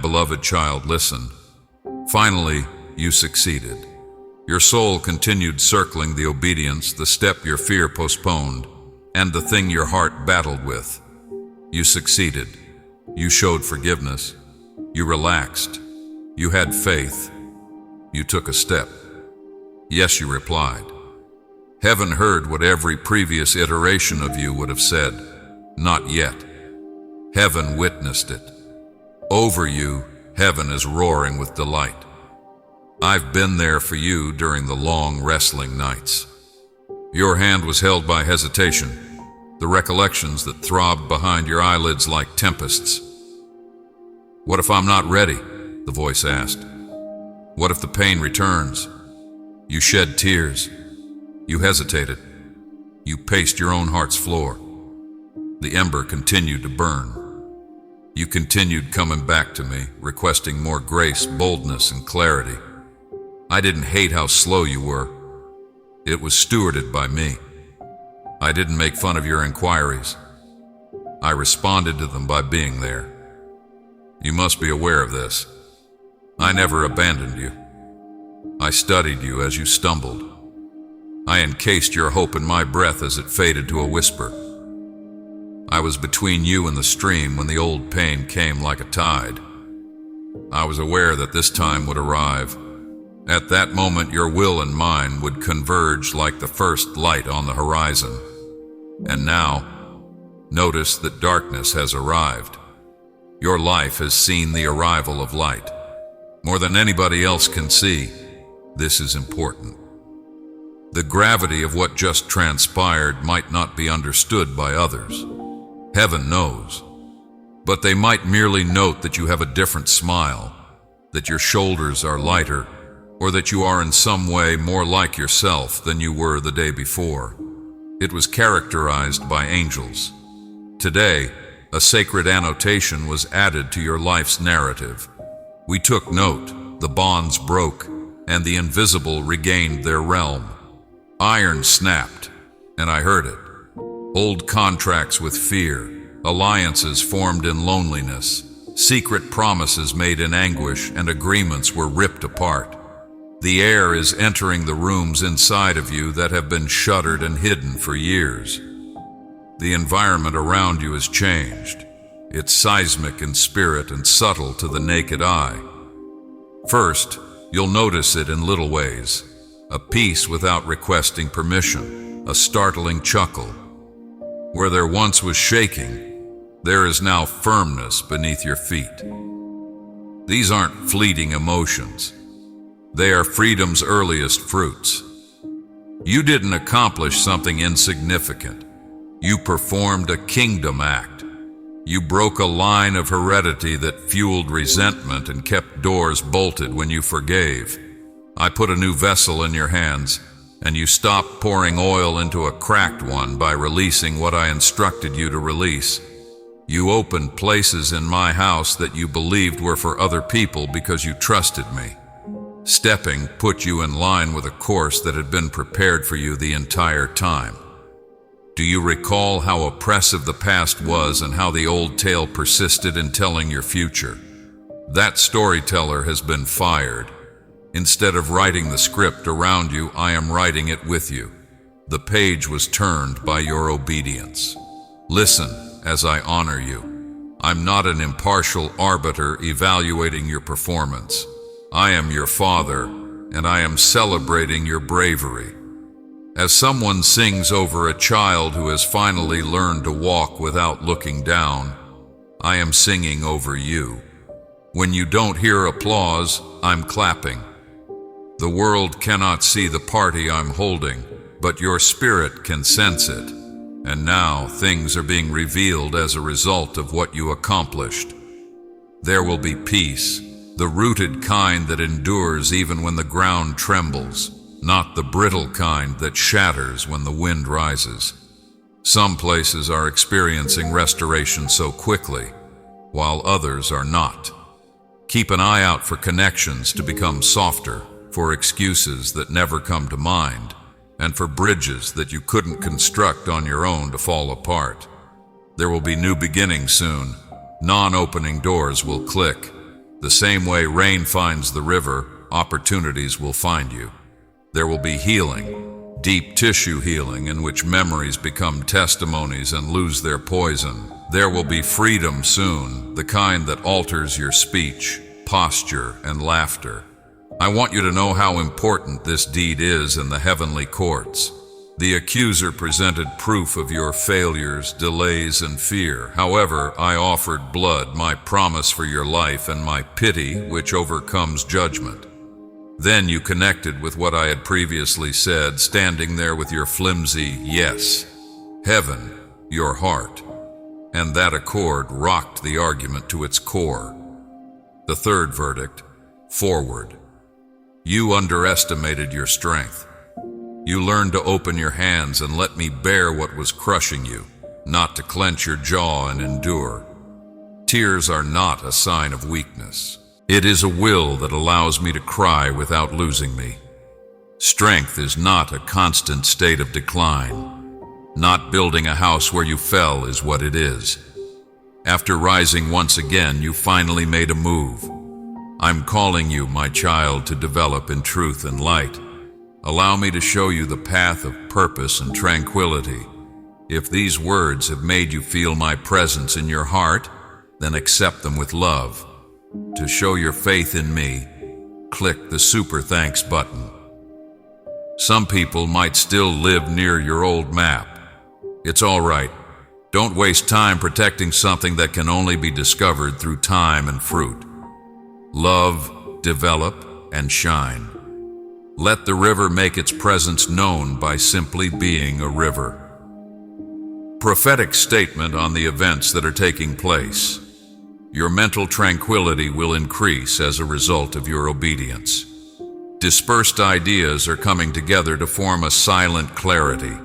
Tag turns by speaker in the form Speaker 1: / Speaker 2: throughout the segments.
Speaker 1: beloved child, listen. Finally, you succeeded. Your soul continued circling the obedience, the step your fear postponed, and the thing your heart battled with. You succeeded. You showed forgiveness. You relaxed. You had faith. You took a step. Yes, you replied. Heaven heard what every previous iteration of you would have said. Not yet. Heaven witnessed it. Over you, heaven is roaring with delight. I've been there for you during the long wrestling nights. Your hand was held by hesitation, the recollections that throbbed behind your eyelids like tempests. What if I'm not ready? The voice asked. What if the pain returns? You shed tears. You hesitated. You paced your own heart's floor. The ember continued to burn. You continued coming back to me, requesting more grace, boldness, and clarity. I didn't hate how slow you were. It was stewarded by me. I didn't make fun of your inquiries. I responded to them by being there. You must be aware of this. I never abandoned you. I studied you as you stumbled. I encased your hope in my breath as it faded to a whisper. I was between you and the stream when the old pain came like a tide. I was aware that this time would arrive. At that moment, your will and mine would converge like the first light on the horizon. And now, notice that darkness has arrived. Your life has seen the arrival of light. More than anybody else can see, this is important. The gravity of what just transpired might not be understood by others. Heaven knows. But they might merely note that you have a different smile, that your shoulders are lighter, or that you are in some way more like yourself than you were the day before. It was characterized by angels. Today, a sacred annotation was added to your life's narrative. We took note, the bonds broke, and the invisible regained their realm. Iron snapped, and I heard it. Old contracts with fear, alliances formed in loneliness, secret promises made in anguish, and agreements were ripped apart. The air is entering the rooms inside of you that have been shuttered and hidden for years. The environment around you has changed. It's seismic in spirit and subtle to the naked eye. First, you'll notice it in little ways. A peace without requesting permission, a startling chuckle. Where there once was shaking, there is now firmness beneath your feet. These aren't fleeting emotions. They are freedom's earliest fruits. You didn't accomplish something insignificant. You performed a kingdom act. You broke a line of heredity that fueled resentment and kept doors bolted when you forgave. I put a new vessel in your hands, and you stopped pouring oil into a cracked one by releasing what I instructed you to release. You opened places in my house that you believed were for other people because you trusted me. Stepping put you in line with a course that had been prepared for you the entire time. Do you recall how oppressive the past was and how the old tale persisted in telling your future? That storyteller has been fired. Instead of writing the script around you, I am writing it with you. The page was turned by your obedience. Listen as I honor you. I'm not an impartial arbiter evaluating your performance. I am your father, and I am celebrating your bravery. As someone sings over a child who has finally learned to walk without looking down, I am singing over you. When you don't hear applause, I'm clapping. The world cannot see the party I'm holding, but your spirit can sense it. And now things are being revealed as a result of what you accomplished. There will be peace, the rooted kind that endures even when the ground trembles, not the brittle kind that shatters when the wind rises. Some places are experiencing restoration so quickly, while others are not. Keep an eye out for connections to become softer, for excuses that never come to mind, and for bridges that you couldn't construct on your own to fall apart. There will be new beginnings soon. Non-opening doors will click. The same way rain finds the river, opportunities will find you. There will be healing, deep tissue healing in which memories become testimonies and lose their poison. There will be freedom soon, the kind that alters your speech, posture, and laughter. I want you to know how important this deed is in the heavenly courts. The accuser presented proof of your failures, delays, and fear. However, I offered blood, my promise for your life, and my pity, which overcomes judgment. Then you connected with what I had previously said, standing there with your flimsy yes. Heaven, your heart. And that accord rocked the argument to its core. The third verdict, forward. You underestimated your strength. You learned to open your hands and let me bear what was crushing you, not to clench your jaw and endure. Tears are not a sign of weakness. It is a will that allows me to cry without losing me. Strength is not a constant state of decline. Not building a house where you fell is what it is. After rising once again, you finally made a move. I'm calling you, my child, to develop in truth and light. Allow me to show you the path of purpose and tranquility. If these words have made you feel my presence in your heart, then accept them with love. To show your faith in me, click the super thanks button. Some people might still live near your old map. It's all right. Don't waste time protecting something that can only be discovered through time and fruit. Love, develop, and shine. Let the river make its presence known by simply being a river. Prophetic statement on the events that are taking place. Your mental tranquility will increase as a result of your obedience. Dispersed ideas are coming together to form a silent clarity.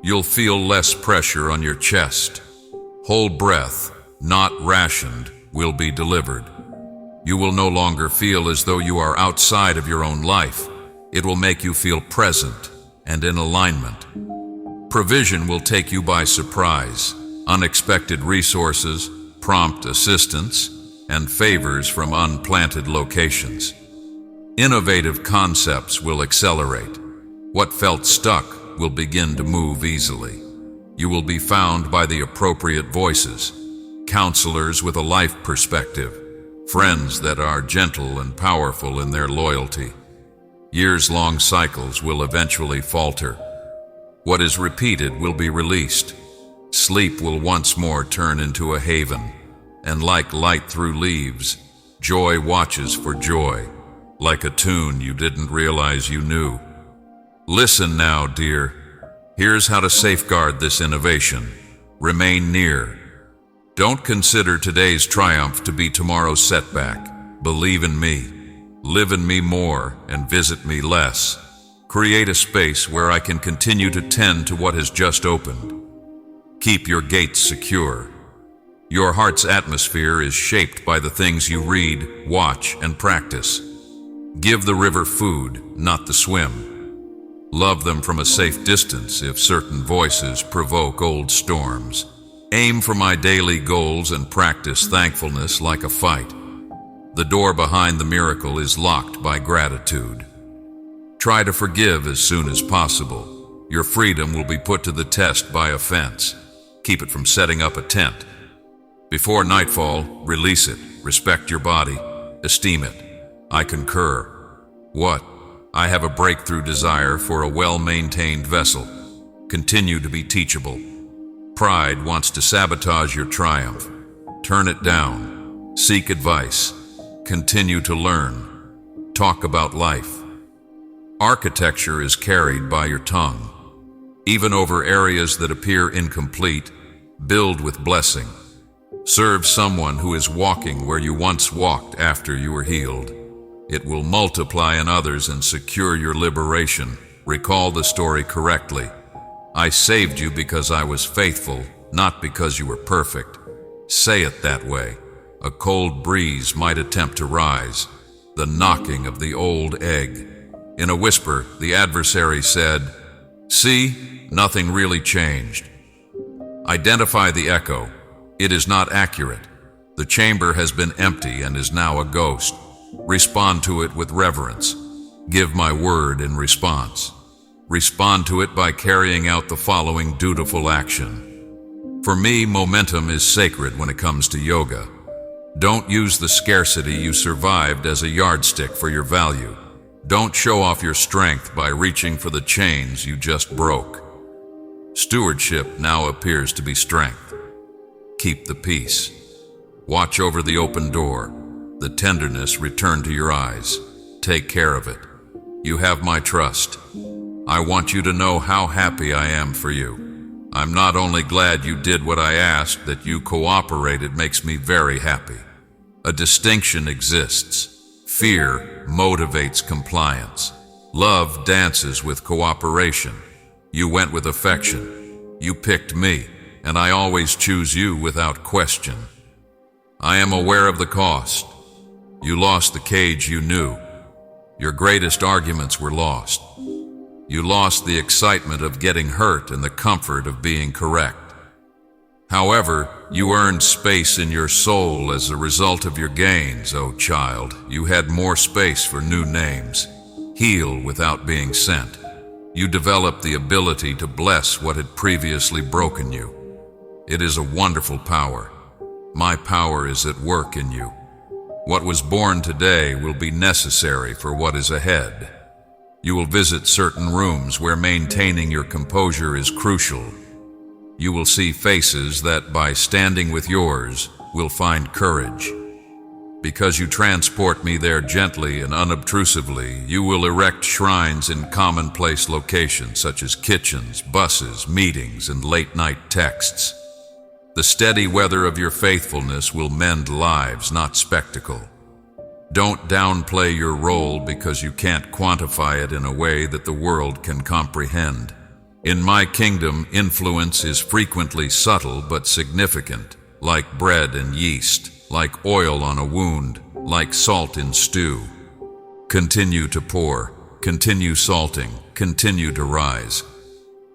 Speaker 1: You'll feel less pressure on your chest. Whole breath, not rationed, will be delivered. You will no longer feel as though you are outside of your own life. It will make you feel present and in alignment. Provision will take you by surprise. Unexpected resources, prompt assistance, and favors from unplanted locations. Innovative concepts will accelerate. What felt stuck will begin to move easily. You will be found by the appropriate voices, counselors with a life perspective, friends that are gentle and powerful in their loyalty. Years-long cycles will eventually falter. What is repeated will be released. Sleep will once more turn into a haven. And like light through leaves, joy watches for joy, like a tune you didn't realize you knew. Listen now, dear. Here's how to safeguard this innovation. Remain near. Don't consider today's triumph to be tomorrow's setback. Believe in me. Live in me more and visit me less. Create a space where I can continue to tend to what has just opened. Keep your gates secure. Your heart's atmosphere is shaped by the things you read, watch, and practice. Give the river food, not the swim. Love them from a safe distance if certain voices provoke old storms. Aim for my daily goals and practice thankfulness like a fight. The door behind the miracle is locked by gratitude. Try to forgive as soon as possible. Your freedom will be put to the test by offense. Keep it from setting up a tent. Before nightfall, release it. Respect your body. Esteem it. I concur. What? I have a breakthrough desire for a well-maintained vessel. Continue to be teachable. Pride wants to sabotage your triumph. Turn it down. Seek advice. Continue to learn. Talk about life. Architecture is carried by your tongue. Even over areas that appear incomplete, build with blessing. Serve someone who is walking where you once walked after you were healed. It will multiply in others and secure your liberation. Recall the story correctly. I saved you because I was faithful, not because you were perfect. Say it that way. A cold breeze might attempt to rise. The knocking of the old egg. In a whisper, the adversary said, "See, nothing really changed." Identify the echo. It is not accurate. The chamber has been empty and is now a ghost. Respond to it with reverence. Give my word in response. Respond to it by carrying out the following dutiful action. For me, momentum is sacred when it comes to yoga. Don't use the scarcity you survived as a yardstick for your value. Don't show off your strength by reaching for the chains you just broke. Stewardship now appears to be strength. Keep the peace. Watch over the open door. The tenderness return to your eyes. Take care of it. You have my trust. I want you to know how happy I am for you. I'm not only glad you did what I asked, that you cooperated makes me very happy. A distinction exists. Fear motivates compliance. Love dances with cooperation. You went with affection. You picked me, and I always choose you without question. I am aware of the cost. You lost the cage you knew. Your greatest arguments were lost. You lost the excitement of getting hurt and the comfort of being correct. However, you earned space in your soul as a result of your gains, oh child. You had more space for new names. Heal without being sent. You developed the ability to bless what had previously broken you. It is a wonderful power. My power is at work in you. What was born today will be necessary for what is ahead. You will visit certain rooms where maintaining your composure is crucial. You will see faces that, by standing with yours, will find courage. Because you transport me there gently and unobtrusively, you will erect shrines in commonplace locations such as kitchens, buses, meetings, and late-night texts. The steady weather of your faithfulness will mend lives, not spectacle. Don't downplay your role because you can't quantify it in a way that the world can comprehend. In my kingdom, influence is frequently subtle but significant, like bread and yeast, like oil on a wound, like salt in stew. Continue to pour, continue salting, continue to rise.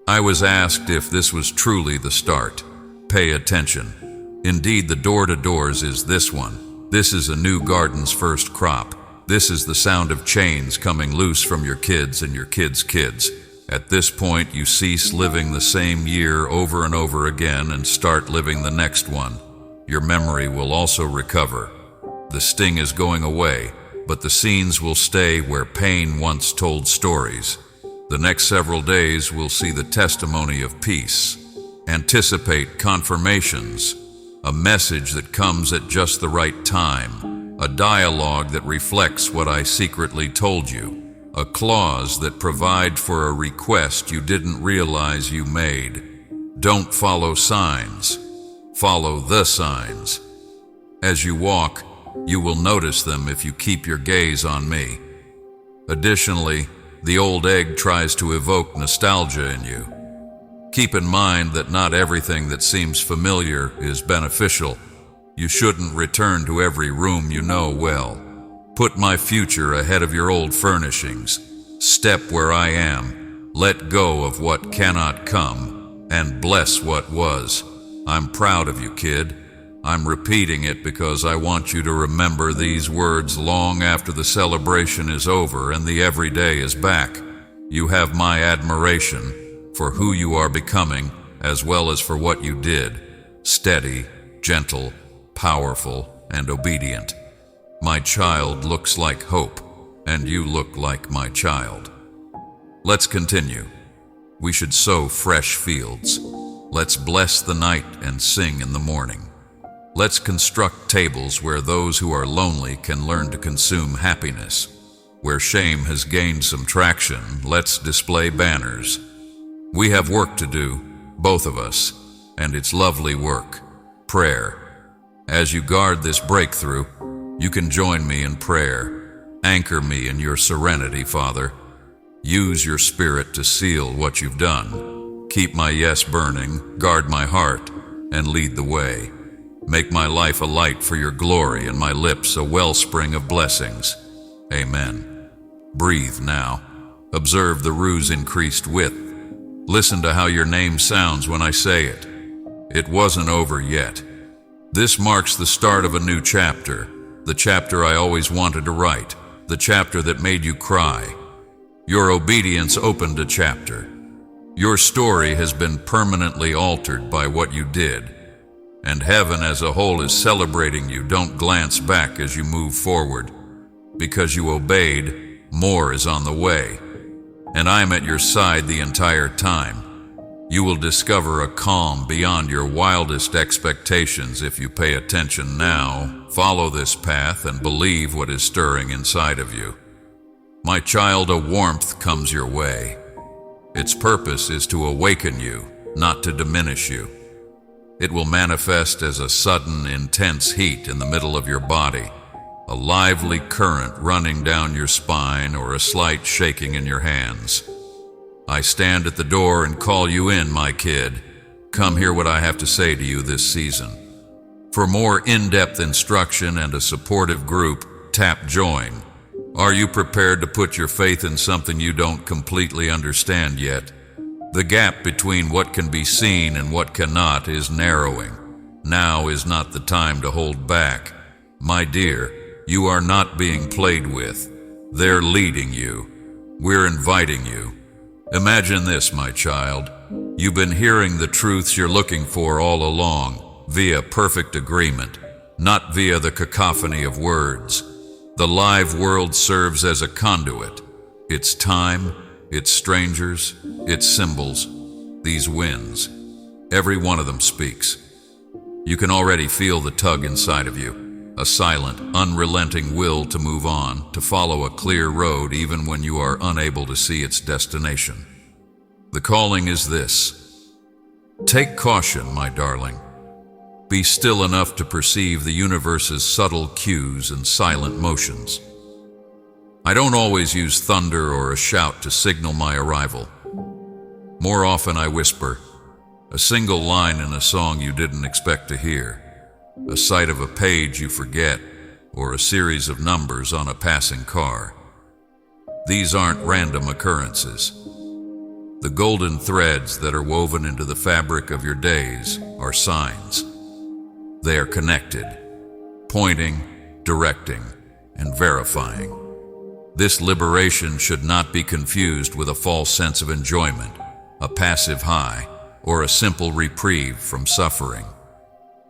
Speaker 1: I was asked if this was truly the start. Pay attention. Indeed, the door-to-doors is this one. This is a new garden's first crop. This is the sound of chains coming loose from your kids and your kids' kids. At this point, you cease living the same year over and over again and start living the next one. Your memory will also recover. The sting is going away, but the scenes will stay where pain once told stories. The next several days will see the testimony of peace. Anticipate confirmations, a message that comes at just the right time, a dialogue that reflects what I secretly told you, a clause that provides for a request you didn't realize you made. Don't follow signs, follow the signs. As you walk, you will notice them if you keep your gaze on me. Additionally, the old egg tries to evoke nostalgia in you. Keep in mind that not everything that seems familiar is beneficial. You shouldn't return to every room you know well. Put my future ahead of your old furnishings. Step where I am. Let go of what cannot come, and bless what was. I'm proud of you, kid. I'm repeating it because I want you to remember these words long after the celebration is over and the everyday is back. You have my admiration for who you are becoming, as well as for what you did. Steady, gentle, powerful, and obedient. My child looks like hope, and you look like my child. Let's continue. We should sow fresh fields. Let's bless the night and sing in the morning. Let's construct tables where those who are lonely can learn to consume happiness. Where shame has gained some traction, let's display banners. We have work to do, both of us, and it's lovely work. Prayer. As you guard this breakthrough, you can join me in prayer. Anchor me in your serenity, Father. Use your Spirit to seal what you've done. Keep my yes burning, guard my heart, and lead the way. Make my life a light for your glory and my lips a wellspring of blessings. Amen. Breathe now. Observe the rue's increased width. Listen to how your name sounds when I say it. It wasn't over yet. This marks the start of a new chapter, the chapter I always wanted to write, the chapter that made you cry. Your obedience opened a chapter. Your story has been permanently altered by what you did, and heaven as a whole is celebrating you. Don't glance back as you move forward. Because you obeyed, more is on the way, and I'm at your side the entire time. You will discover a calm beyond your wildest expectations if you pay attention now, follow this path, and believe what is stirring inside of you. My child, a warmth comes your way. Its purpose is to awaken you, not to diminish you. It will manifest as a sudden, intense heat in the middle of your body, a lively current running down your spine, or a slight shaking in your hands. I stand at the door and call you in, my kid. Come hear what I have to say to you this season. For more in-depth instruction and a supportive group, tap join. Are you prepared to put your faith in something you don't completely understand yet? The gap between what can be seen and what cannot is narrowing. Now is not the time to hold back. My dear, you are not being played with. They're leading you. We're inviting you. Imagine this, my child. You've been hearing the truths you're looking for all along, via perfect agreement, not via the cacophony of words. The live world serves as a conduit. It's time, it's strangers, it's symbols, these winds. Every one of them speaks. You can already feel the tug inside of you, a silent, unrelenting will to move on, to follow a clear road even when you are unable to see its destination. The calling is this: take caution, my darling. Be still enough to perceive the universe's subtle cues and silent motions. I don't always use thunder or a shout to signal my arrival. More often I whisper, a single line in a song you didn't expect to hear, a sight of a page you forget, or a series of numbers on a passing car. These aren't random occurrences. The golden threads that are woven into the fabric of your days are signs. They are connected, pointing, directing, and verifying. This liberation should not be confused with a false sense of enjoyment, a passive high, or a simple reprieve from suffering.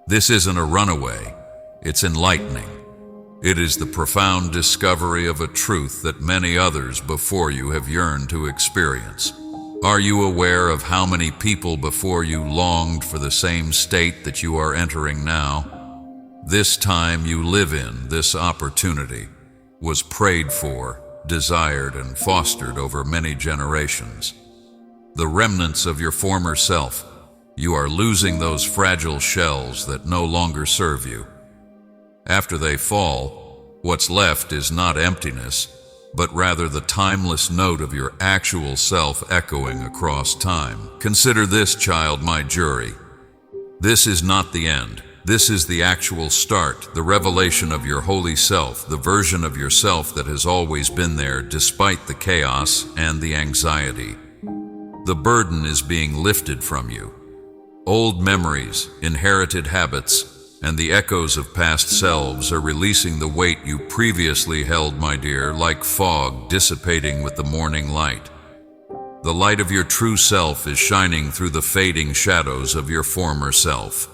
Speaker 1: This isn't a runaway, it's enlightening. It is the profound discovery of a truth that many others before you have yearned to experience. Are you aware of how many people before you longed for the same state that you are entering now? This time you live in, this opportunity, was prayed for, desired, and fostered over many generations. The remnants of your former self, you are losing those fragile shells that no longer serve you. After they fall, what's left is not emptiness, but rather the timeless note of your actual self echoing across time. Consider this, child, my jury. This is not the end. This is the actual start, the revelation of your holy self, the version of yourself that has always been there despite the chaos and the anxiety. The burden is being lifted from you. Old memories, inherited habits, and the echoes of past selves are releasing the weight you previously held, my dear, like fog dissipating with the morning light. The light of your true self is shining through the fading shadows of your former self.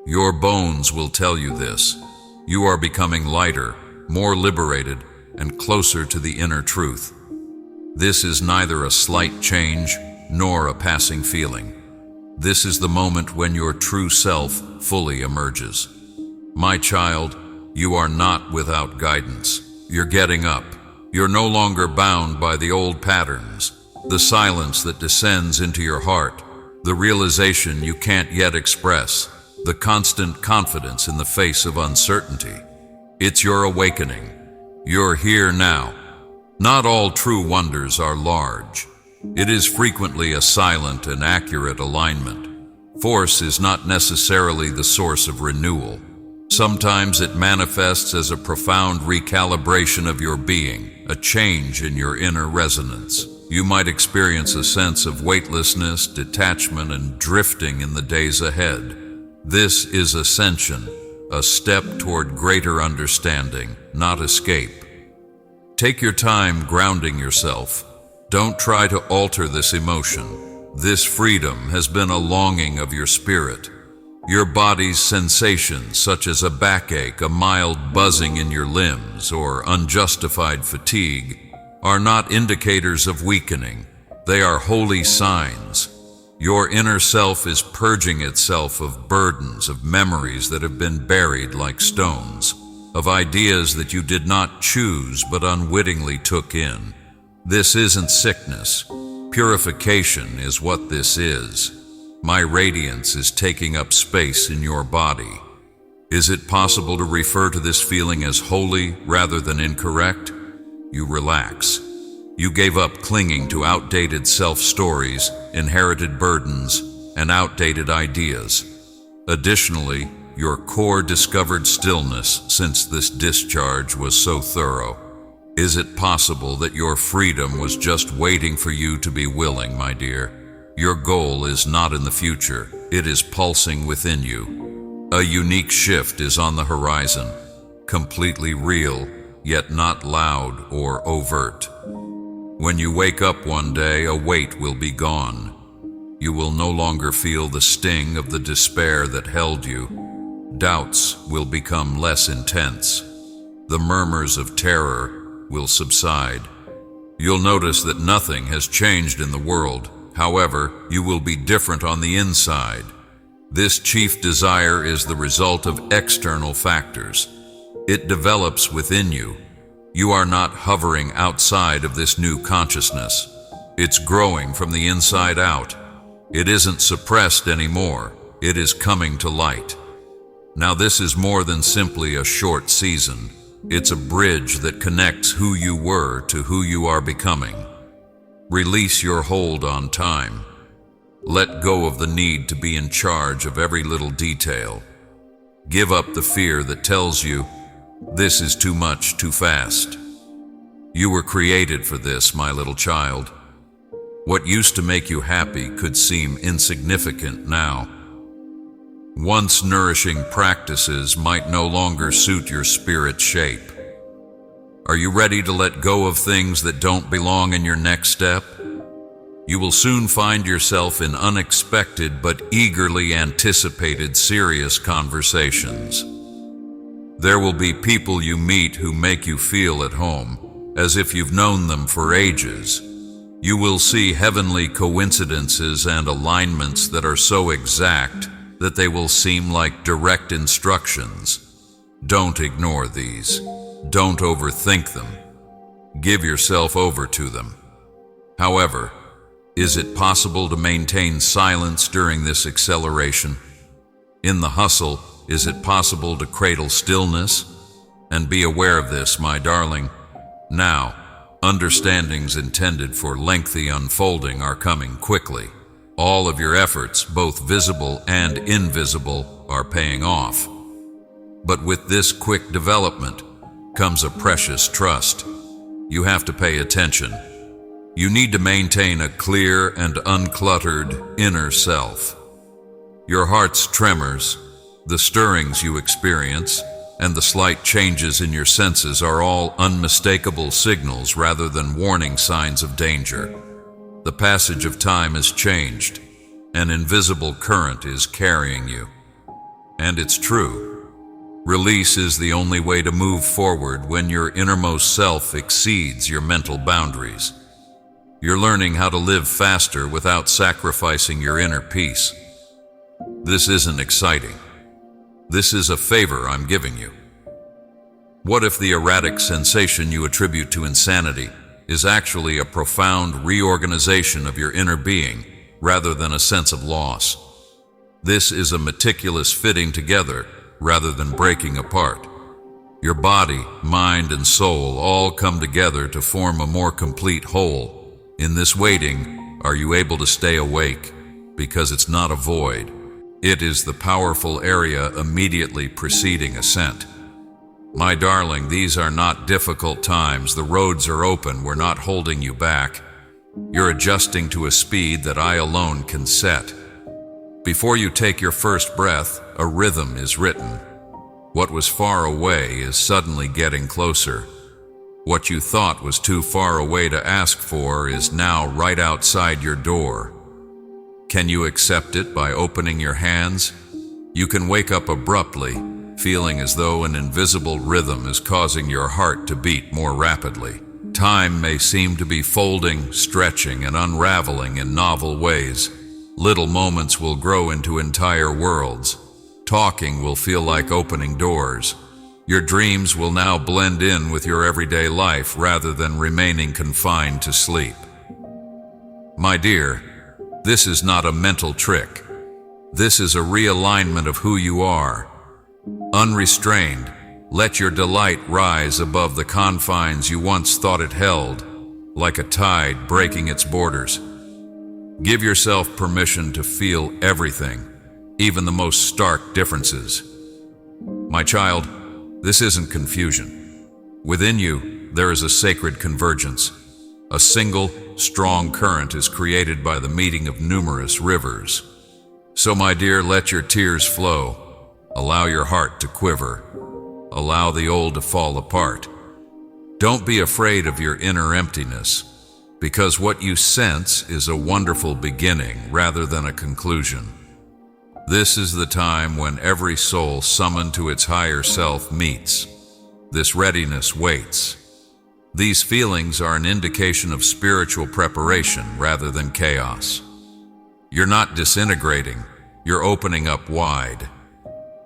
Speaker 1: Your bones will tell you this. You are becoming lighter, more liberated, and closer to the inner truth. This is neither a slight change nor a passing feeling. This is the moment when your true self fully emerges. My child, you are not without guidance. You're getting up. You're no longer bound by the old patterns, the silence that descends into your heart, the realization you can't yet express, the constant confidence in the face of uncertainty. It's your awakening. You're here now. Not all true wonders are large. It is frequently a silent and accurate alignment. Force is not necessarily the source of renewal. Sometimes it manifests as a profound recalibration of your being, a change in your inner resonance. You might experience a sense of weightlessness, detachment, and drifting in the days ahead. This is ascension, a step toward greater understanding, not escape. Take your time grounding yourself. Don't try to alter this emotion. This freedom has been a longing of your spirit. Your body's sensations, such as a backache, a mild buzzing in your limbs, or unjustified fatigue, are not indicators of weakening. They are holy signs. Your inner self is purging itself of burdens, of memories that have been buried like stones, of ideas that you did not choose but unwittingly took in. This isn't sickness. Purification is what this is. My radiance is taking up space in your body. Is it possible to refer to this feeling as holy rather than incorrect? You relax. You gave up clinging to outdated self-stories, inherited burdens, and outdated ideas. Additionally, your core discovered stillness since this discharge was so thorough. Is it possible that your freedom was just waiting for you to be willing, my dear? Your goal is not in the future, it is pulsing within you. A unique shift is on the horizon, completely real, yet not loud or overt. When you wake up one day, a weight will be gone. You will no longer feel the sting of the despair that held you. Doubts will become less intense. The murmurs of terror will subside. You'll notice that nothing has changed in the world. However, you will be different on the inside. This chief desire is the result of external factors. It develops within you. You are not hovering outside of this new consciousness. It's growing from the inside out. It isn't suppressed anymore. It is coming to light. Now this is more than simply a short season. It's a bridge that connects who you were to who you are becoming. Release your hold on time. Let go of the need to be in charge of every little detail. Give up the fear that tells you, this is too much, too fast. You were created for this, my little child. What used to make you happy could seem insignificant now. Once nourishing practices might no longer suit your spirit shape. Are you ready to let go of things that don't belong in your next step? You will soon find yourself in unexpected but eagerly anticipated serious conversations. There will be people you meet who make you feel at home, as if you've known them for ages. You will see heavenly coincidences and alignments that are so exact that they will seem like direct instructions. Don't ignore these. Don't overthink them. Give yourself over to them. However, is it possible to maintain silence during this acceleration? In the hustle, is it possible to cradle stillness? And be aware of this, my darling. Now, understandings intended for lengthy unfolding are coming quickly. All of your efforts, both visible and invisible, are paying off. But with this quick development comes a precious trust. You have to pay attention. You need to maintain a clear and uncluttered inner self. Your heart's tremors, the stirrings you experience, and the slight changes in your senses are all unmistakable signals rather than warning signs of danger. The passage of time has changed. An invisible current is carrying you. And it's true. Release is the only way to move forward when your innermost self exceeds your mental boundaries. You're learning how to live faster without sacrificing your inner peace. This isn't exciting. This is a favor I'm giving you. What if the erratic sensation you attribute to insanity is actually a profound reorganization of your inner being rather than a sense of loss? This is a meticulous fitting together rather than breaking apart. Your body, mind, and soul all come together to form a more complete whole. In this waiting, are you able to stay awake? Because it's not a void. It is the powerful area immediately preceding ascent. My darling, these are not difficult times. The roads are open. We're not holding you back. You're adjusting to a speed that I alone can set. Before you take your first breath, a rhythm is written. What was far away is suddenly getting closer. What you thought was too far away to ask for is now right outside your door. Can you accept it by opening your hands? You can wake up abruptly, feeling as though an invisible rhythm is causing your heart to beat more rapidly. Time may seem to be folding, stretching, and unraveling in novel ways. Little moments will grow into entire worlds. Talking will feel like opening doors. Your dreams will now blend in with your everyday life rather than remaining confined to sleep. My dear, this is not a mental trick. This is a realignment of who you are. Unrestrained, let your delight rise above the confines you once thought it held, like a tide breaking its borders. Give yourself permission to feel everything, even the most stark differences. My child, this isn't confusion. Within you, there is a sacred convergence. A single, strong current is created by the meeting of numerous rivers. So, my dear, let your tears flow. Allow your heart to quiver. Allow the old to fall apart. Don't be afraid of your inner emptiness, because what you sense is a wonderful beginning rather than a conclusion. This is the time when every soul summoned to its higher self meets. This readiness waits. These feelings are an indication of spiritual preparation rather than chaos. You're not disintegrating, you're opening up wide.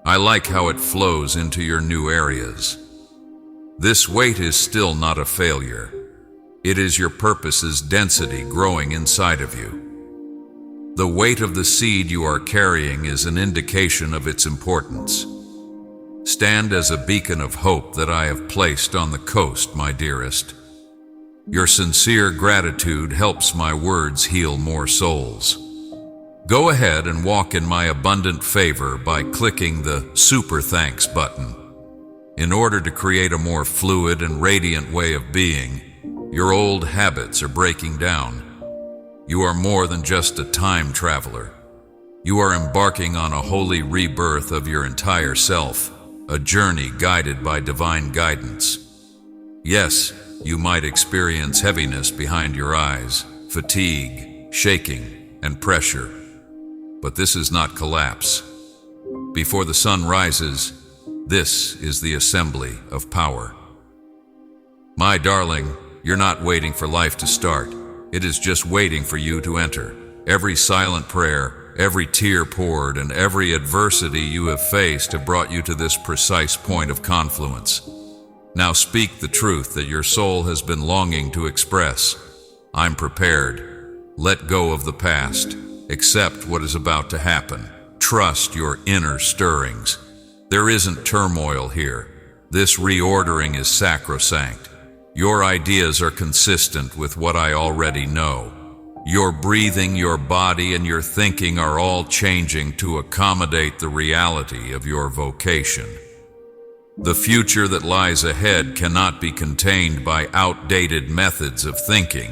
Speaker 1: I like how it flows into your new areas. This weight is still not a failure. It is your purpose's density growing inside of you. The weight of the seed you are carrying is an indication of its importance. Stand as a beacon of hope that I have placed on the coast, my dearest. Your sincere gratitude helps my words heal more souls. Go ahead and walk in my abundant favor by clicking the Super Thanks button. In order to create a more fluid and radiant way of being, your old habits are breaking down. You are more than just a time traveler. You are embarking on a holy rebirth of your entire self, a journey guided by divine guidance. Yes, you might experience heaviness behind your eyes, fatigue, shaking, and pressure. But this is not collapse. Before the sun rises, this is the assembly of power. My darling, you're not waiting for life to start. It is just waiting for you to enter. Every silent prayer, every tear poured, and every adversity you have faced have brought you to this precise point of confluence. Now speak the truth that your soul has been longing to express. I'm prepared. Let go of the past. Accept what is about to happen. Trust your inner stirrings. There isn't turmoil here. This reordering is sacrosanct. Your ideas are consistent with what I already know. Your breathing, your body, and your thinking are all changing to accommodate the reality of your vocation. The future that lies ahead cannot be contained by outdated methods of thinking.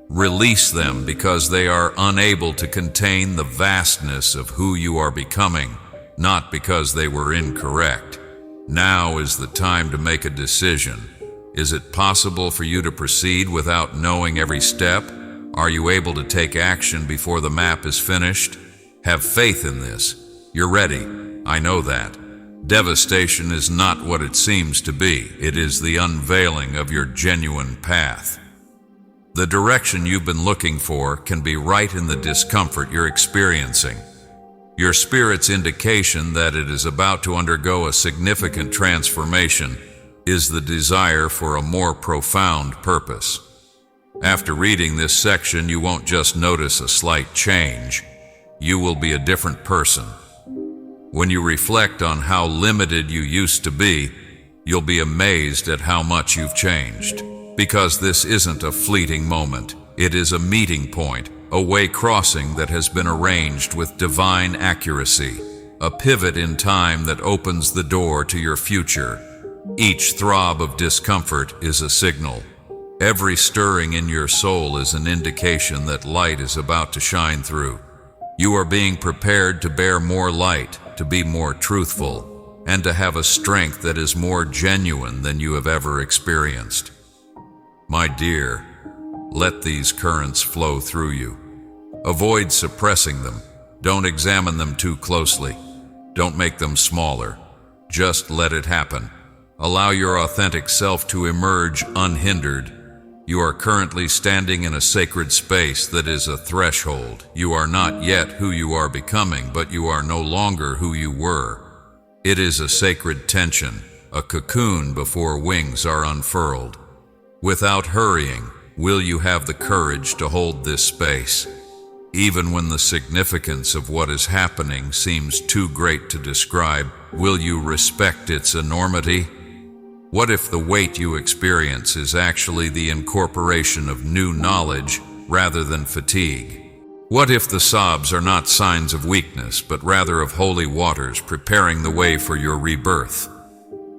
Speaker 1: Release them because they are unable to contain the vastness of who you are becoming, not because they were incorrect. Now is the time to make a decision. Is it possible for you to proceed without knowing every step? Are you able to take action before the map is finished? Have faith in this. You're ready. I know that. Devastation is not what it seems to be. It is the unveiling of your genuine path. The direction you've been looking for can be right in the discomfort you're experiencing. Your spirit's indication that it is about to undergo a significant transformation is the desire for a more profound purpose. After reading this section, you won't just notice a slight change. You will be a different person. When you reflect on how limited you used to be, you'll be amazed at how much you've changed. Because this isn't a fleeting moment. It is a meeting point, a way crossing that has been arranged with divine accuracy, a pivot in time that opens the door to your future. Each throb of discomfort is a signal. Every stirring in your soul is an indication that light is about to shine through. You are being prepared to bear more light, to be more truthful, and to have a strength that is more genuine than you have ever experienced. My dear, let these currents flow through you. Avoid suppressing them. Don't examine them too closely. Don't make them smaller. Just let it happen. Allow your authentic self to emerge unhindered. You are currently standing in a sacred space that is a threshold. You are not yet who you are becoming, but you are no longer who you were. It is a sacred tension, a cocoon before wings are unfurled. Without hurrying, will you have the courage to hold this space? Even when the significance of what is happening seems too great to describe, will you respect its enormity? What if the weight you experience is actually the incorporation of new knowledge rather than fatigue? What if the sobs are not signs of weakness, but rather of holy waters preparing the way for your rebirth?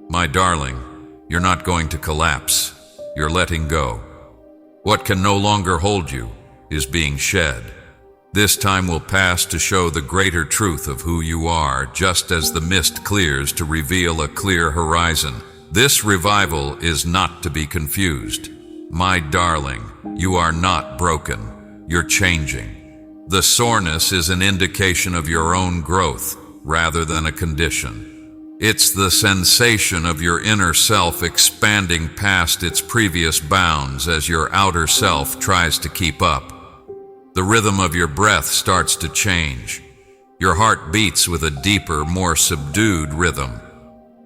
Speaker 1: My darling, you're not going to collapse. You're letting go. What can no longer hold you is being shed. This time will pass to show the greater truth of who you are, just as the mist clears to reveal a clear horizon. This revival is not to be confused. My darling, you are not broken. You're changing. The soreness is an indication of your own growth rather than a condition. It's the sensation of your inner self expanding past its previous bounds as your outer self tries to keep up. The rhythm of your breath starts to change. Your heart beats with a deeper, more subdued rhythm.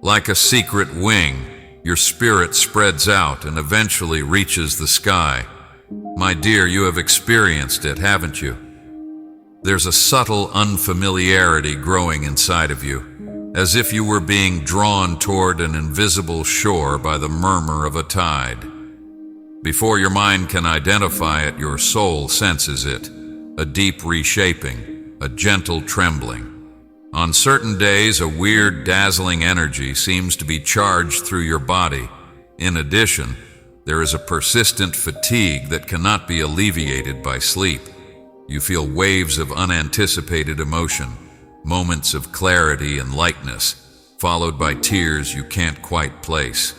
Speaker 1: Like a secret wing, your spirit spreads out and eventually reaches the sky. My dear, you have experienced it, haven't you? There's a subtle unfamiliarity growing inside of you, as if you were being drawn toward an invisible shore by the murmur of a tide. Before your mind can identify it, your soul senses it, a deep reshaping, a gentle trembling. On certain days, a weird, dazzling energy seems to be charged through your body. In addition, there is a persistent fatigue that cannot be alleviated by sleep. You feel waves of unanticipated emotion, moments of clarity and lightness, followed by tears you can't quite place.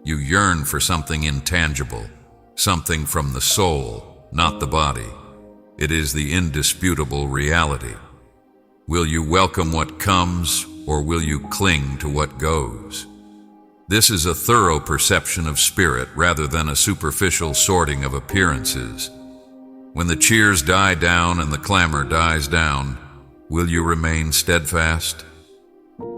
Speaker 1: You yearn for something intangible, something from the soul, not the body. It is the indisputable reality. Will you welcome what comes, or will you cling to what goes? This is a thorough perception of spirit rather than a superficial sorting of appearances. When the cheers die down and the clamor dies down, will you remain steadfast?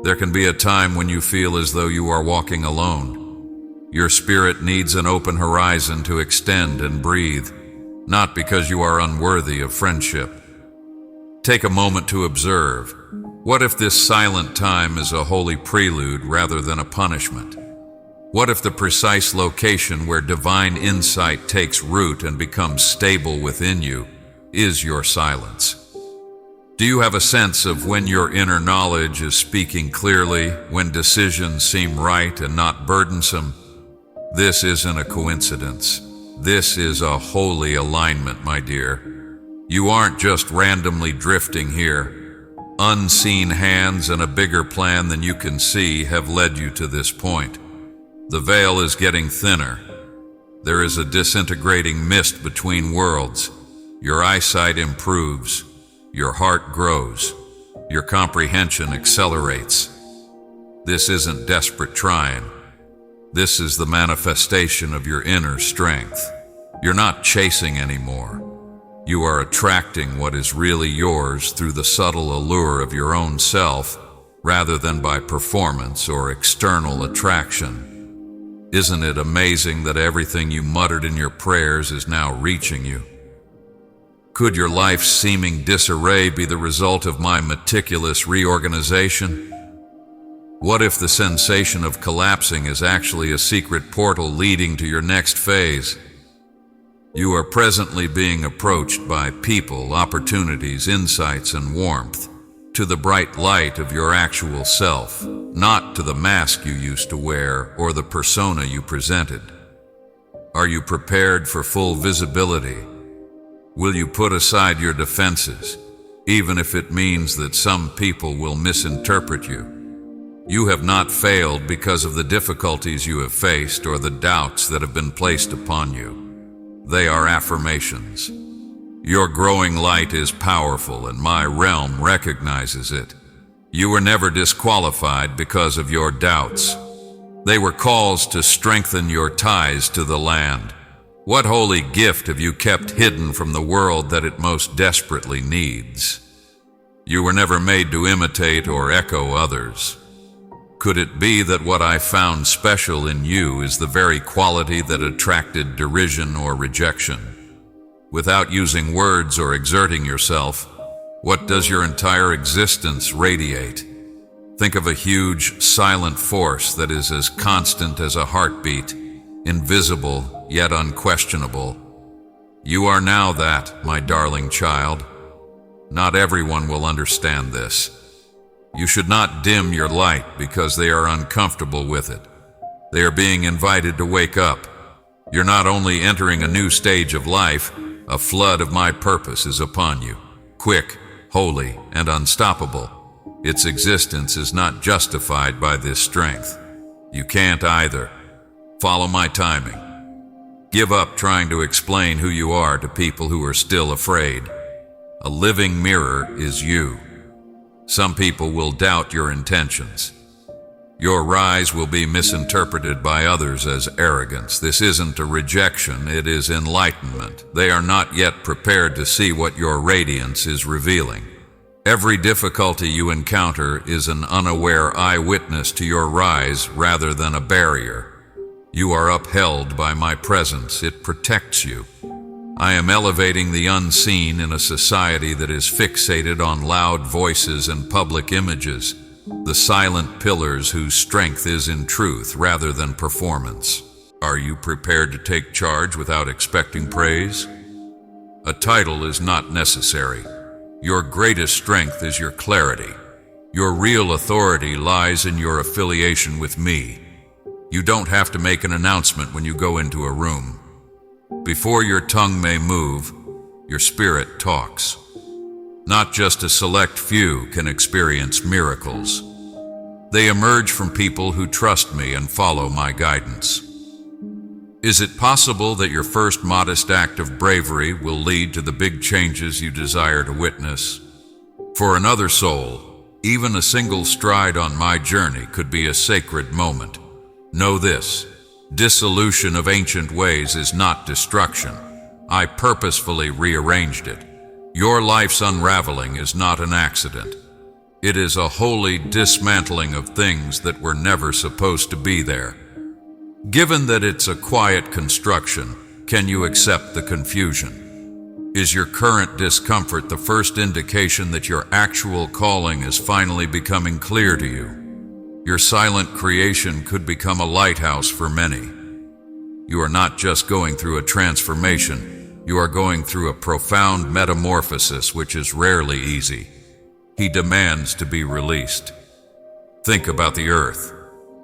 Speaker 1: There can be a time when you feel as though you are walking alone. Your spirit needs an open horizon to extend and breathe, not because you are unworthy of friendship. Take a moment to observe. What if this silent time is a holy prelude rather than a punishment? What if the precise location where divine insight takes root and becomes stable within you is your silence? Do you have a sense of when your inner knowledge is speaking clearly, when decisions seem right and not burdensome? This isn't a coincidence. This is a holy alignment, my dear. You aren't just randomly drifting here. Unseen hands and a bigger plan than you can see have led you to this point. The veil is getting thinner. There is a disintegrating mist between worlds. Your eyesight improves. Your heart grows. Your comprehension accelerates. This isn't desperate trying. This is the manifestation of your inner strength. You're not chasing anymore. You are attracting what is really yours through the subtle allure of your own self, rather than by performance or external attraction. Isn't it amazing that everything you muttered in your prayers is now reaching you? Could your life's seeming disarray be the result of my meticulous reorganization? What if the sensation of collapsing is actually a secret portal leading to your next phase? You are presently being approached by people, opportunities, insights, and warmth, to the bright light of your actual self, not to the mask you used to wear or the persona you presented. Are you prepared for full visibility? Will you put aside your defenses? even if it means that some people will misinterpret you. You have not failed because of the difficulties you have faced or the doubts that have been placed upon you. They are affirmations. Your growing light is powerful, and my realm recognizes it. You were never disqualified because of your doubts. They were calls to strengthen your ties to the land. What holy gift have you kept hidden from the world that it most desperately needs? You were never made to imitate or echo others. Could it be that what I found special in you is the very quality that attracted derision or rejection? Without using words or exerting yourself, what does your entire existence radiate? Think of a huge, silent force that is as constant as a heartbeat, invisible yet unquestionable. You are now that, my darling child. Not everyone will understand this. You should not dim your light because they are uncomfortable with it. They are being invited to wake up. You're not only entering a new stage of life, a flood of my purpose is upon you, quick, holy, and unstoppable. Its existence is not justified by this strength. You can't either. Follow my timing. Give up trying to explain who you are to people who are still afraid. A living mirror is you. Some people will doubt your intentions. Your rise will be misinterpreted by others as arrogance. This isn't a rejection, it is enlightenment. They are not yet prepared to see what your radiance is revealing. Every difficulty you encounter is an unaware eyewitness to your rise rather than a barrier. You are upheld by my presence. It protects you. I am elevating the unseen in a society that is fixated on loud voices and public images, the silent pillars whose strength is in truth rather than performance. Are you prepared to take charge without expecting praise? A title is not necessary. Your greatest strength is your clarity. Your real authority lies in your affiliation with me. You don't have to make an announcement when you go into a room. Before your tongue may move, your spirit talks. Not just a select few can experience miracles. They emerge from people who trust me and follow my guidance. Is it possible that your first modest act of bravery will lead to the big changes you desire to witness? For another soul, even a single stride on my journey could be a sacred moment. Know this, dissolution of ancient ways is not destruction. I purposefully rearranged it. Your life's unraveling is not an accident. It is a holy dismantling of things that were never supposed to be there. Given that it's a quiet construction, can you accept the confusion? Is your current discomfort the first indication that your actual calling is finally becoming clear to you? Your silent creation could become a lighthouse for many. You are not just going through a transformation, you are going through a profound metamorphosis which is rarely easy. He demands to be released. Think about the earth.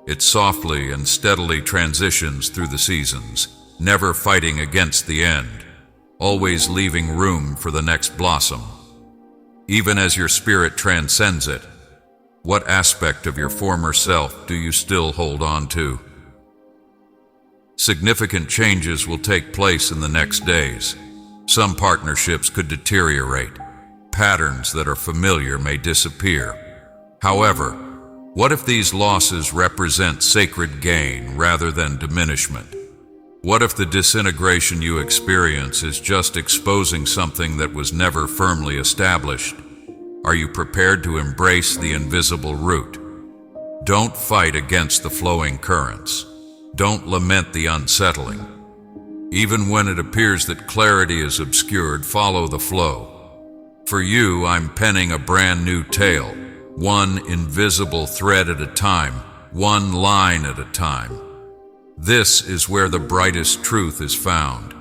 Speaker 1: It softly and steadily transitions through the seasons, never fighting against the end, always leaving room for the next blossom. Even as your spirit transcends it, what aspect of your former self do you still hold on to? Significant changes will take place in the next days. Some partnerships could deteriorate. Patterns that are familiar may disappear. However, what if these losses represent sacred gain rather than diminishment? What if the disintegration you experience is just exposing something that was never firmly established? Are you prepared to embrace the invisible root? Don't fight against the flowing currents. Don't lament the unsettling. Even when it appears that clarity is obscured, follow the flow. For you, I'm penning a brand new tale. One invisible thread at a time, one line at a time. This is where the brightest truth is found.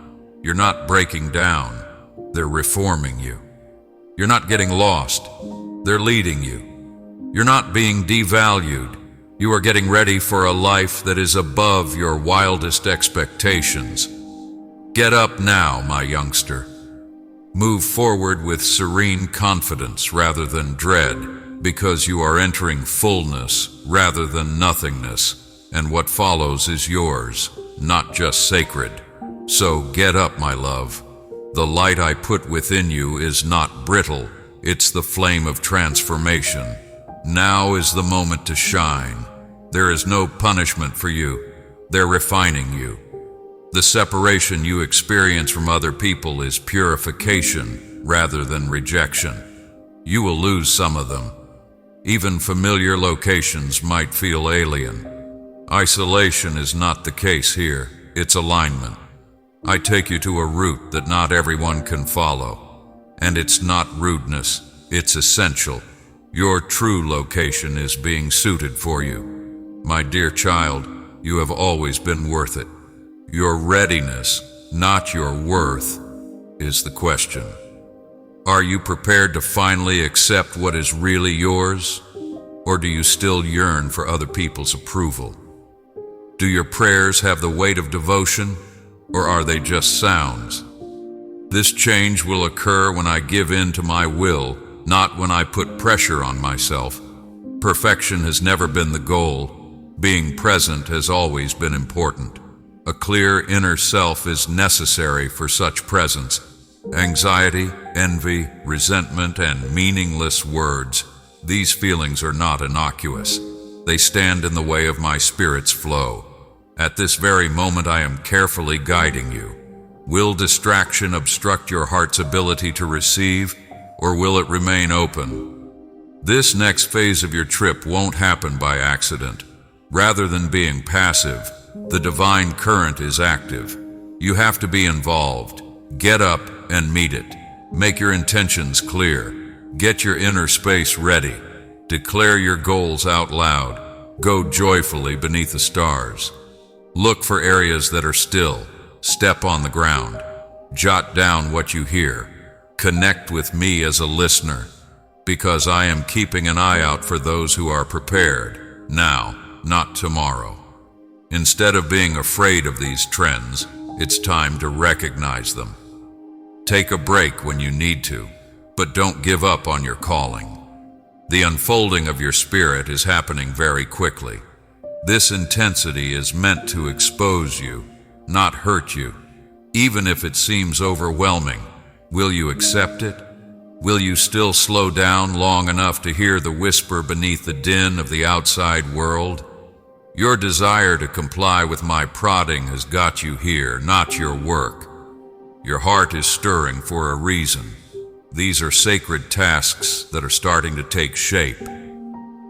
Speaker 1: You're not breaking down, they're reforming you. You're not getting lost, they're leading you. You're not being devalued, you are getting ready for a life that is above your wildest expectations. Get up now, my youngster. Move forward with serene confidence rather than dread, because you are entering fullness rather than nothingness, and what follows is yours, not just sacred. So get up, my love. The light I put within you is not brittle, it's the flame of transformation. Now is the moment to shine. There is no punishment for you. They're refining you. The separation you experience from other people is purification rather than rejection. You will lose some of them. Even familiar locations might feel alien. Isolation is not the case here, it's alignment. I take you to a route that not everyone can follow. And it's not rudeness, it's essential. Your true location is being suited for you. My dear child, you have always been worth it. Your readiness, not your worth, is the question. Are you prepared to finally accept what is really yours? Or do you still yearn for other people's approval? Do your prayers have the weight of devotion, or are they just sounds? This change will occur when I give in to my will, not when I put pressure on myself. Perfection has never been the goal. Being present has always been important. A clear inner self is necessary for such presence. Anxiety, envy, resentment, and meaningless words, these feelings are not innocuous. They stand in the way of my spirit's flow. At this very moment I am carefully guiding you. Will distraction obstruct your heart's ability to receive, or will it remain open? This next phase of your trip won't happen by accident. Rather than being passive, the divine current is active. You have to be involved. Get up and meet it. Make your intentions clear. Get your inner space ready. Declare your goals out loud. Go joyfully beneath the stars. Look for areas that are still. Step on the ground. Jot down what you hear. Connect with me as a listener, because I am keeping an eye out for those who are prepared, now, not tomorrow. Instead of being afraid of these trends, it's time to recognize them. Take a break when you need to, but don't give up on your calling. The unfolding of your spirit is happening very quickly. This intensity is meant to expose you, not hurt you. Even if it seems overwhelming, will you accept it? Will you still slow down long enough to hear the whisper beneath the din of the outside world? Your desire to comply with my prodding has got you here, not your work. Your heart is stirring for a reason. These are sacred tasks that are starting to take shape.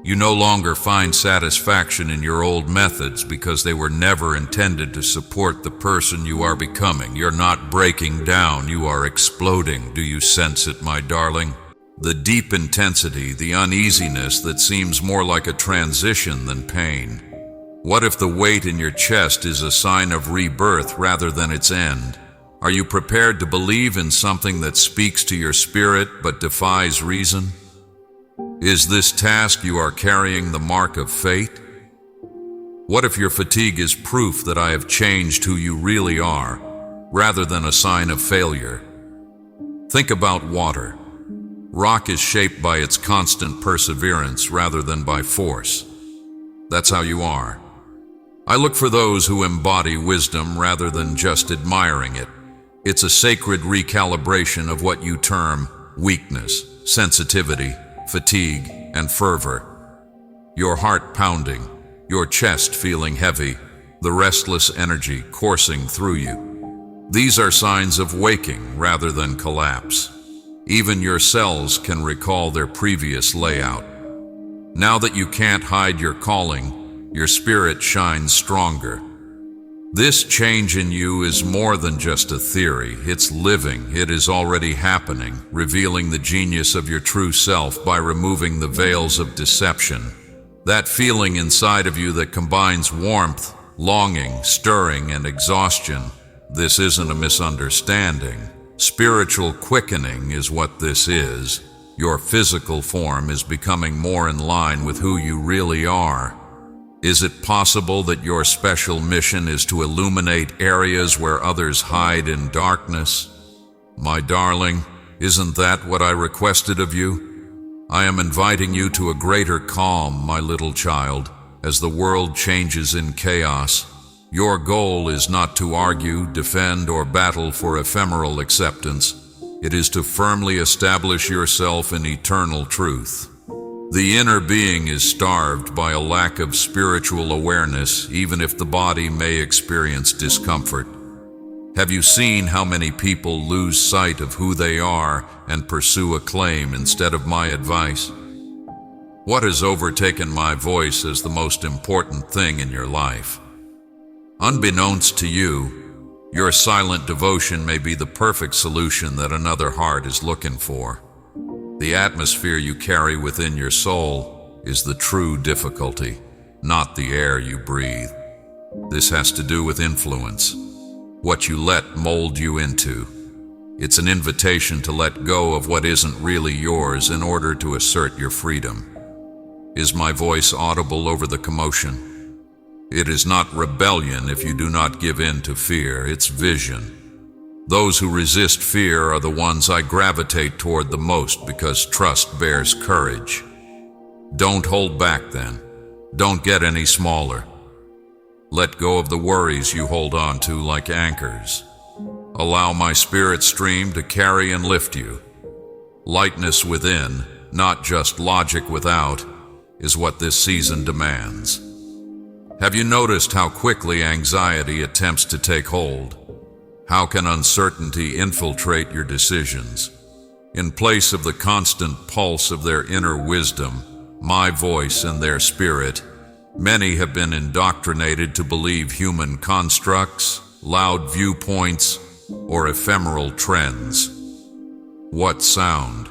Speaker 1: You no longer find satisfaction in your old methods because they were never intended to support the person you are becoming. You're not breaking down, you are exploding. Do you sense it, my darling? The deep intensity, the uneasiness that seems more like a transition than pain. What if the weight in your chest is a sign of rebirth rather than its end? Are you prepared to believe in something that speaks to your spirit but defies reason? Is this task you are carrying the mark of fate? What if your fatigue is proof that I have changed who you really are, rather than a sign of failure? Think about water. Rock is shaped by its constant perseverance rather than by force. That's how you are. I look for those who embody wisdom rather than just admiring it. It's a sacred recalibration of what you term weakness, sensitivity, fatigue, and fervor. Your heart pounding, your chest feeling heavy, the restless energy coursing through you. These are signs of waking rather than collapse. Even your cells can recall their previous layout. Now that you can't hide your calling, your spirit shines stronger. This change in you is more than just a theory. It's living. It is already happening, revealing the genius of your true self by removing the veils of deception. That feeling inside of you that combines warmth, longing, stirring, and exhaustion. This isn't a misunderstanding. Spiritual quickening is what this is. Your physical form is becoming more in line with who you really are. Is it possible that your special mission is to illuminate areas where others hide in darkness? My darling, isn't that what I requested of you? I am inviting you to a greater calm, my little child, as the world changes in chaos. Your goal is not to argue, defend, or battle for ephemeral acceptance. It is to firmly establish yourself in eternal truth. The inner being is starved by a lack of spiritual awareness, even if the body may experience discomfort. Have you seen how many people lose sight of who they are and pursue acclaim instead of my advice? What has overtaken my voice as the most important thing in your life? Unbeknownst to you, your silent devotion may be the perfect solution that another heart is looking for. The atmosphere you carry within your soul is the true difficulty, not the air you breathe. This has to do with influence, what you let mold you into. It's an invitation to let go of what isn't really yours in order to assert your freedom. Is my voice audible over the commotion? It is not rebellion if you do not give in to fear, it's vision. Those who resist fear are the ones I gravitate toward the most because trust bears courage. Don't hold back then. Don't get any smaller. Let go of the worries you hold on to like anchors. Allow my spirit stream to carry and lift you. Lightness within, not just logic without, is what this season demands. Have you noticed how quickly anxiety attempts to take hold? How can uncertainty infiltrate your decisions? In place of the constant pulse of their inner wisdom, my voice and their spirit, many have been indoctrinated to believe human constructs, loud viewpoints, or ephemeral trends. What sound?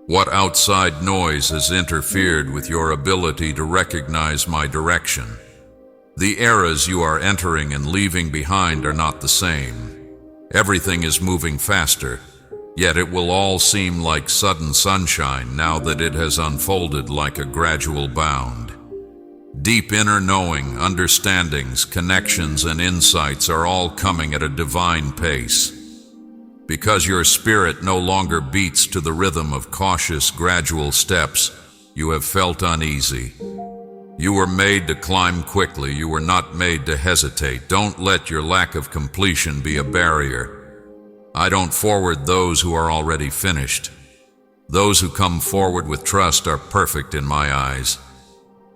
Speaker 1: What outside noise has interfered with your ability to recognize my direction? The eras you are entering and leaving behind are not the same. Everything is moving faster, yet it will all seem like sudden sunshine now that it has unfolded like a gradual bound. Deep inner knowing, understandings, connections, and insights are all coming at a divine pace. Because your spirit no longer beats to the rhythm of cautious, gradual steps, you have felt uneasy. You were made to climb quickly, you were not made to hesitate. Don't let your lack of completion be a barrier. I don't forward those who are already finished. Those who come forward with trust are perfect in my eyes.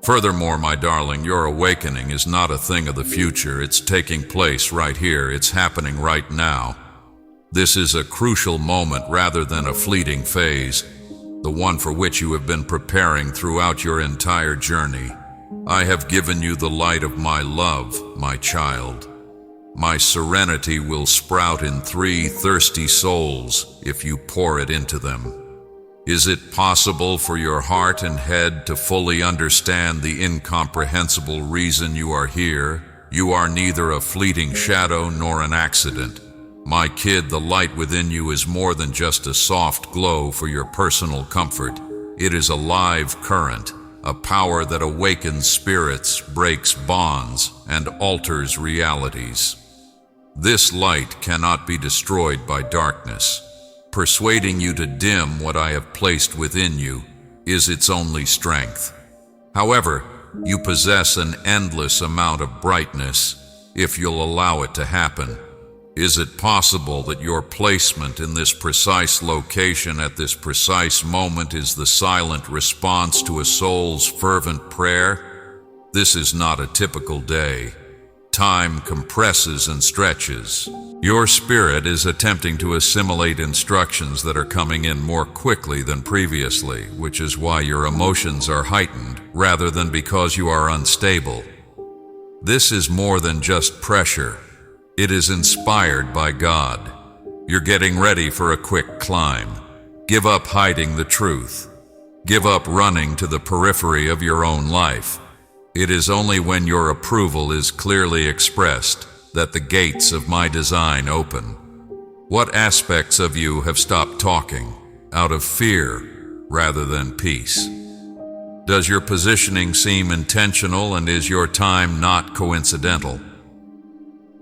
Speaker 1: Furthermore, my darling, your awakening is not a thing of the future. It's taking place right here. It's happening right now. This is a crucial moment rather than a fleeting phase, the one for which you have been preparing throughout your entire journey. I have given you the light of my love, my child. My serenity will sprout in 3 thirsty souls if you pour it into them. Is it possible for your heart and head to fully understand the incomprehensible reason you are here? You are neither a fleeting shadow nor an accident. My kid, the light within you is more than just a soft glow for your personal comfort. It is a live current, a power that awakens spirits, breaks bonds, and alters realities. This light cannot be destroyed by darkness. Persuading you to dim what I have placed within you is its only strength. However, you possess an endless amount of brightness if you'll allow it to happen. Is it possible that your placement in this precise location at this precise moment is the silent response to a soul's fervent prayer? This is not a typical day. Time compresses and stretches. Your spirit is attempting to assimilate instructions that are coming in more quickly than previously, which is why your emotions are heightened, rather than because you are unstable. This is more than just pressure. It is inspired by God. You're getting ready for a quick climb. Give up hiding the truth. Give up running to the periphery of your own life. It is only when your approval is clearly expressed that the gates of my design open. What aspects of you have stopped talking out of fear rather than peace? Does your positioning seem intentional, and is your time not coincidental?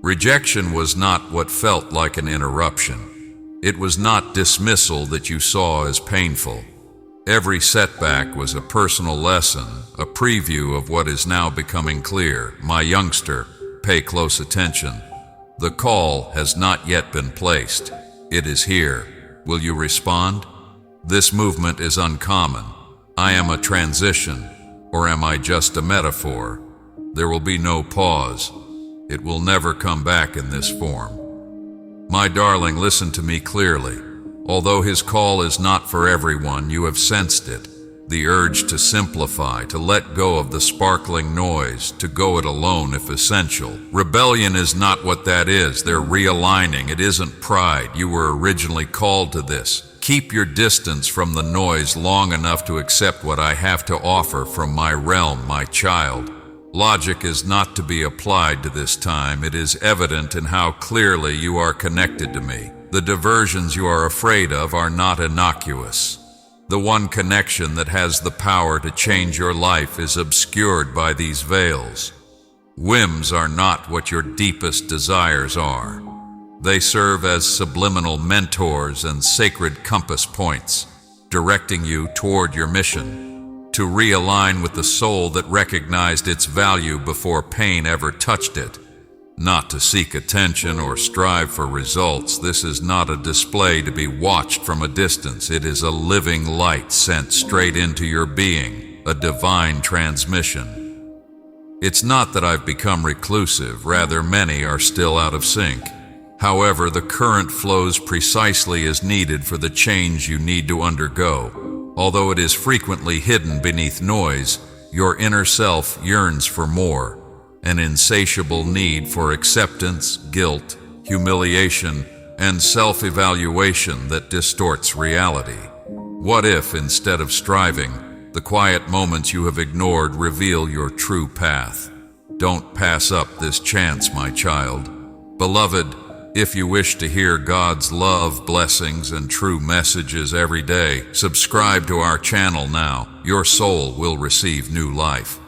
Speaker 1: Rejection was not what felt like an interruption. It was not dismissal that you saw as painful. Every setback was a personal lesson, a preview of what is now becoming clear. My youngster, pay close attention. The call has not yet been placed. It is here. Will you respond? This movement is uncommon. I am a transition, or am I just a metaphor? There will be no pause. It will never come back in this form. My darling, listen to me clearly. Although his call is not for everyone, you have sensed it. The urge to simplify, to let go of the sparkling noise, to go it alone if essential. Rebellion is not what that is. They're realigning. It isn't pride. You were originally called to this. Keep your distance from the noise long enough to accept what I have to offer from my realm, my child. Logic is not to be applied to this time. It is evident in how clearly you are connected to me. The diversions you are afraid of are not innocuous. The one connection that has the power to change your life is obscured by these veils. Whims are not what your deepest desires are. They serve as subliminal mentors and sacred compass points, directing you toward your mission, to realign with the soul that recognized its value before pain ever touched it. Not to seek attention or strive for results. This is not a display to be watched from a distance. It is a living light sent straight into your being, a divine transmission. It's not that I've become reclusive, rather many are still out of sync. However, the current flows precisely as needed for the change you need to undergo. Although it is frequently hidden beneath noise, your inner self yearns for more. An insatiable need for acceptance, guilt, humiliation, and self-evaluation that distorts reality. What if, instead of striving, the quiet moments you have ignored reveal your true path? Don't pass up this chance, my child. Beloved, if you wish to hear God's love, blessings, and true messages every day, subscribe to our channel now. Your soul will receive new life.